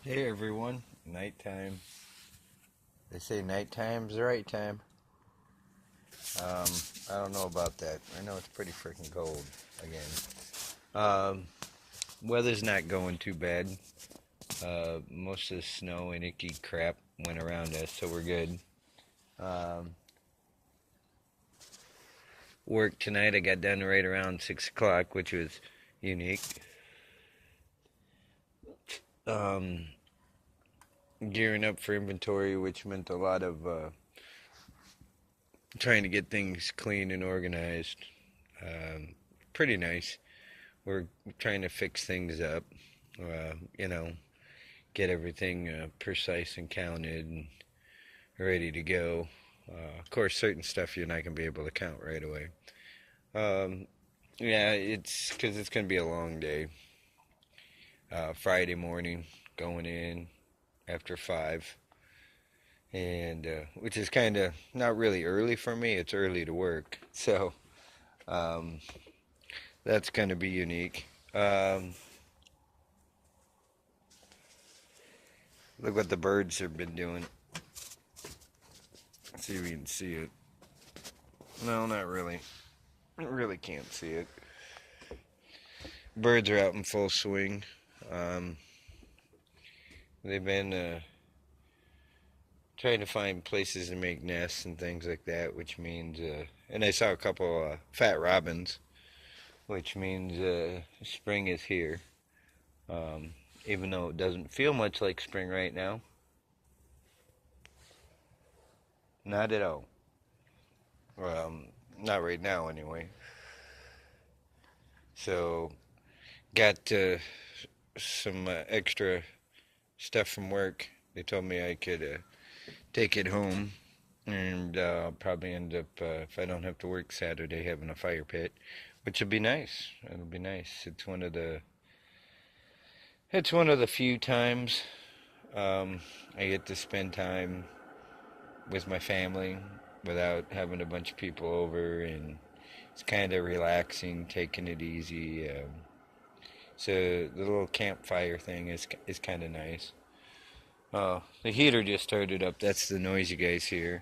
Hey everyone, nighttime. They say nighttime's the right time. Um, I don't know about that. I know it's pretty freaking cold again. Um, Weather's not going too bad. Most of the snow and icky crap went around us, so we're good. Um, Work tonight, I got done right around 6 o'clock, which was unique. Um, Gearing up for inventory, which meant a lot of trying to get things clean and organized. Um, Pretty nice. We're trying to fix things up, uh, you know, get everything precise and counted and ready to go. Of course, certain stuff you're not going to be able to count right away. Um, yeah, it's because it's going to be a long day. Friday morning, going in after 5, and which is kind of not really early for me. It's early to work, so um, that's going to be unique. Look what the birds have been doing. Let's see if you can see it. No, not really. I really can't see it. Birds are out in full swing. Um, they've been trying to find places to make nests and things like that, which means, and I saw a couple fat robins, which means spring is here. Even though it doesn't feel much like spring right now. Not at all. Not right now, anyway. So, got some extra stuff from work. They told me I could take it home, and I'll probably end up, if I don't have to work Saturday, having a fire pit, which would be nice. It'll be nice. It's one of the few times I get to spend time with my family without having a bunch of people over, and it's kind of relaxing, taking it easy. So the little campfire thing is kind of nice. The heater just started up. That's the noise you guys hear.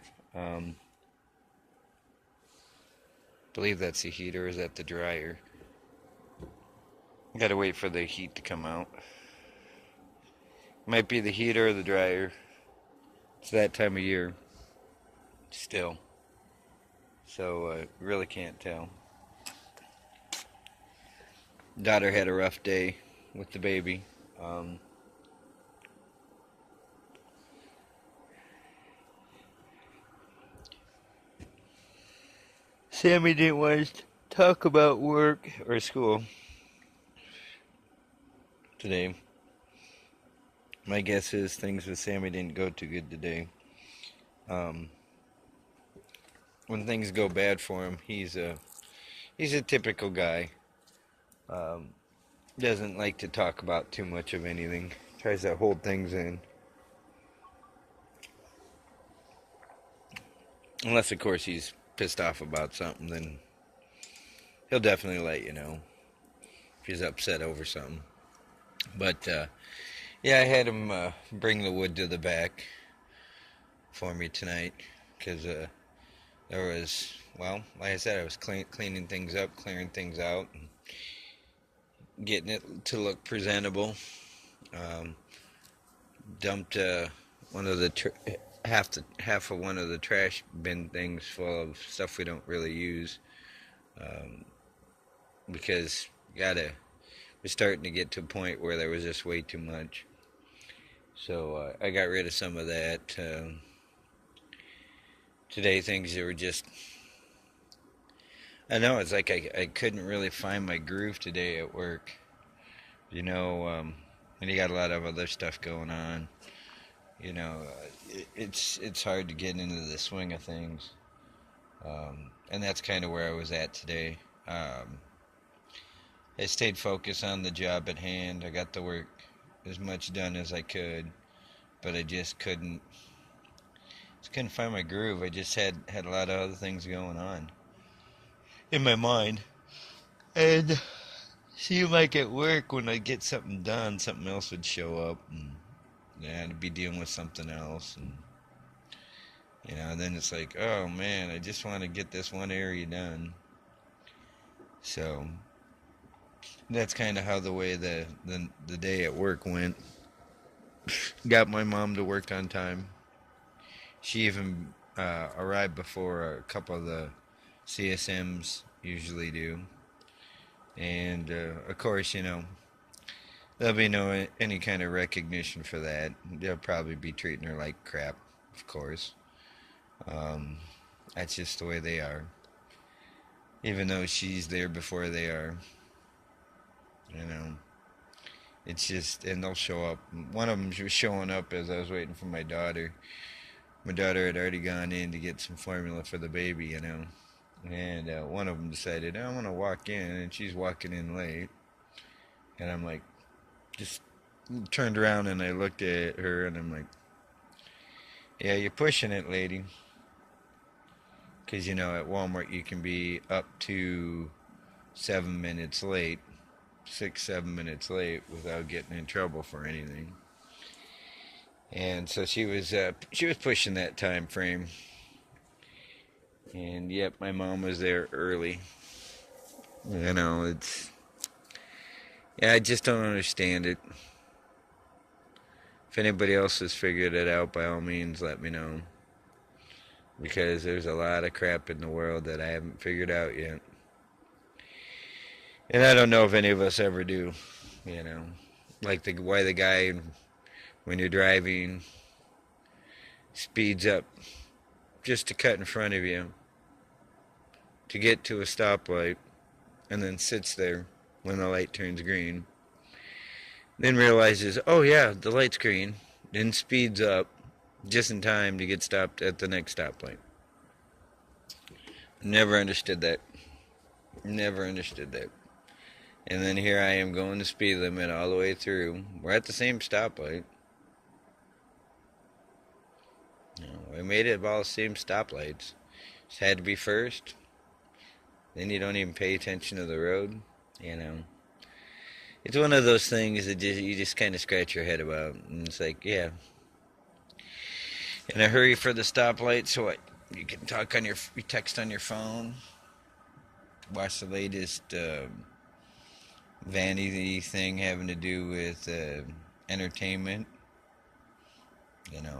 Believe that's the heater. Or is that the dryer? Gotta wait for the heat to come out. Might be the heater or the dryer. It's that time of year. Still. So really can't tell. Daughter had a rough day with the baby. Um, Sammy didn't want to talk about work or school today. My guess is things with Sammy didn't go too good today. Um, when things go bad for him, he's a typical guy. Um, doesn't like to talk about too much of anything. Tries to hold things in. Unless, of course, he's pissed off about something, then he'll definitely let you know if he's upset over something. But yeah, I had him bring the wood to the back for me tonight because there was, well, like I said, I was cleaning things up, clearing things out, and getting it to look presentable. Um, Dumped one of the half of one of the trash bin things full of stuff we don't really use, um, because we're starting to get to a point where there was just way too much. So I got rid of some of that. Today things that were just, I know, it's like I couldn't really find my groove today at work. And you got a lot of other stuff going on. It's hard to get into the swing of things. And that's kind of where I was at today. I stayed focused on the job at hand. I got the work as much done as I could, but I just couldn't find my groove. I just had a lot of other things going on in my mind. And seemed like at work when I get something done, something else would show up. And yeah, to be dealing with something else, and then it's like, oh man, I just want to get this one area done. So that's kind of how the way the day at work went. Got my mom to work on time. She even arrived before a couple of the CSMs usually do, and of course, there'll be no any kind of recognition for that. They'll probably be treating her like crap, of course. Um, that's just the way they are. Even though she's there before they are, you know. It's just, and they'll show up. One of them was showing up as I was waiting for my daughter. My daughter had already gone in to get some formula for the baby. And one of them decided, I want to walk in, and she's walking in late. And I'm like, just turned around and I looked at her and I'm like, yeah, you're pushing it, lady. Because, at Walmart you can be up to 7 minutes late, 6, 7 minutes late without getting in trouble for anything. And so she was pushing that time frame. And yep, my mom was there early. It's, yeah, I just don't understand it. If anybody else has figured it out, by all means, let me know. Because there's a lot of crap in the world that I haven't figured out yet. And I don't know if any of us ever do, Like why the guy, when you're driving, speeds up just to cut in front of you to get to a stoplight and then sits there when the light turns green. Then realizes, oh yeah, the light's green. Then speeds up just in time to get stopped at the next stoplight. Never understood that. Never understood that. And then here I am going the speed limit all the way through. We're at the same stoplight. We made it all the same stoplights. Just had to be first. Then you don't even pay attention to the road. It's one of those things that you just kind of scratch your head about. And it's like, yeah. In a hurry for the stoplight, so what? You can you text on your phone. Watch the latest vanity thing having to do with entertainment.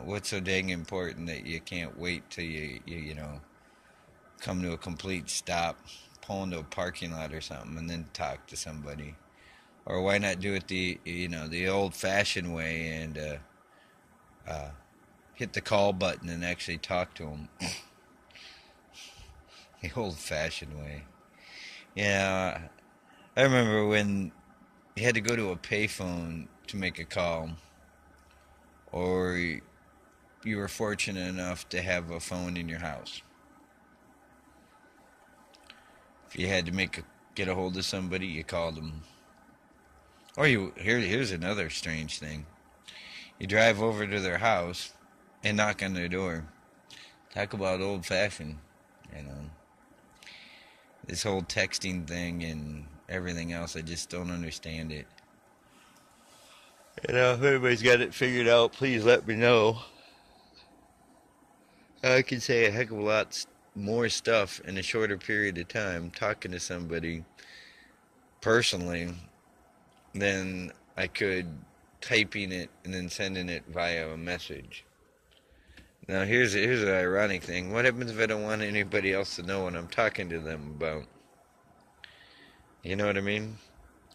What's so dang important that you can't wait till you come to a complete stop, pull into a parking lot or something, and then talk to somebody? Or why not do it the old-fashioned way and hit the call button and actually talk to them? The old-fashioned way. I remember when you had to go to a payphone to make a call, or you were fortunate enough to have a phone in your house. If you had to get a hold of somebody, you called them. Or here's another strange thing. You drive over to their house and knock on their door. Talk about old-fashioned, This whole texting thing and everything else, I just don't understand it. If everybody's got it figured out, please let me know. I can say a heck of a lot more stuff in a shorter period of time talking to somebody personally than I could typing it and then sending it via a message. Now here's an ironic thing. What happens if I don't want anybody else to know what I'm talking to them about? You know what I mean?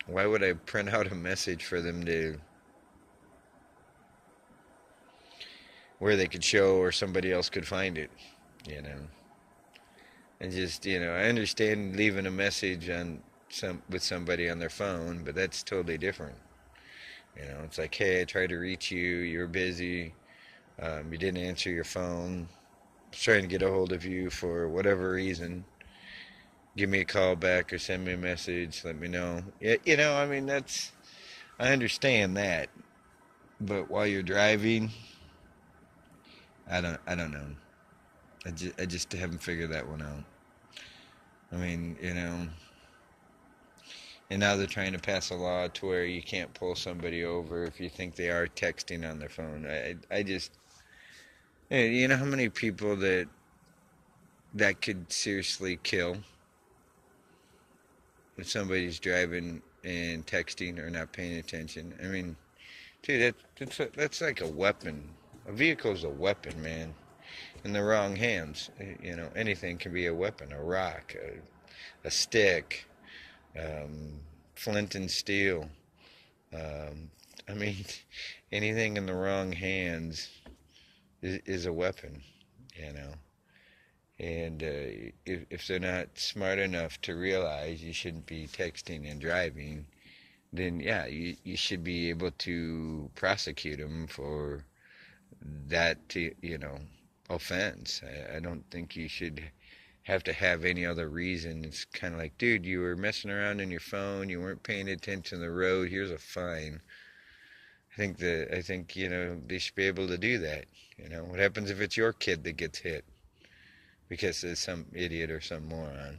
Why would I print out a message for them to, where they could show or somebody else could find it? And just, I understand leaving a message with somebody on their phone, but that's totally different. It's like, hey, I tried to reach you, you're busy, you didn't answer your phone, I was trying to get a hold of you for whatever reason. Give me a call back or send me a message, let me know. Yeah, I understand that. But while you're driving, I don't know. I just haven't figured that one out. And And now they're trying to pass a law to where you can't pull somebody over if you think they are texting on their phone. I just, you know how many people that could seriously kill if somebody's driving and texting or not paying attention? I mean, dude, that's like a weapon. A vehicle's a weapon, man. In the wrong hands, you know, anything can be a weapon. A rock, a stick, um, flint and steel. Um, I mean, anything in the wrong hands is a weapon, you know. And if they're not smart enough to realize you shouldn't be texting and driving, then yeah, you should be able to prosecute them for that, you know, offense. I don't think you should have to have any other reason. It's kind of like, dude, you were messing around on your phone, you weren't paying attention to the road. Here's a fine. I think you know they should be able to do that. You know, what happens if it's your kid that gets hit because of some idiot or some moron,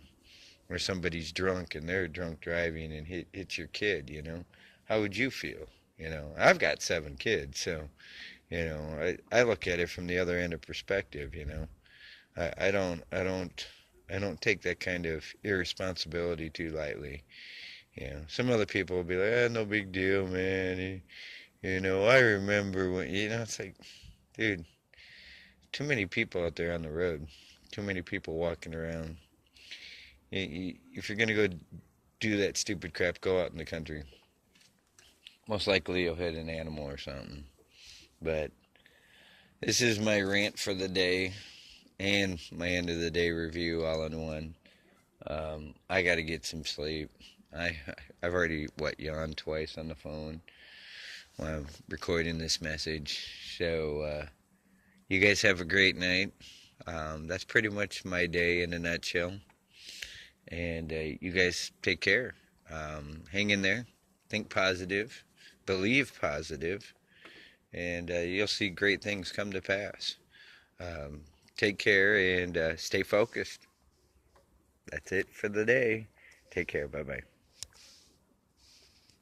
or somebody's drunk and they're drunk driving and hits your kid? You know, how would you feel? You know, I've got 7 kids, so you know I look at it from the other end of perspective. You know, I don't take that kind of irresponsibility too lightly. You know, some other people will be like, no big deal, man. You know, I remember when, you know, it's like, dude, too many people out there on the road, too many people walking around. If you're going to go do that stupid crap, go out in the country. Most likely you'll hit an animal or something. But this is my rant for the day and my end of the day review all in one. I got to get some sleep. I've already, yawned twice on the phone while I'm recording this message. So, you guys have a great night. That's pretty much my day in a nutshell. And you guys take care. Hang in there. Think positive. Believe positive. And you'll see great things come to pass. Um, Take care and stay focused. That's it for the day. Take care. Bye-bye.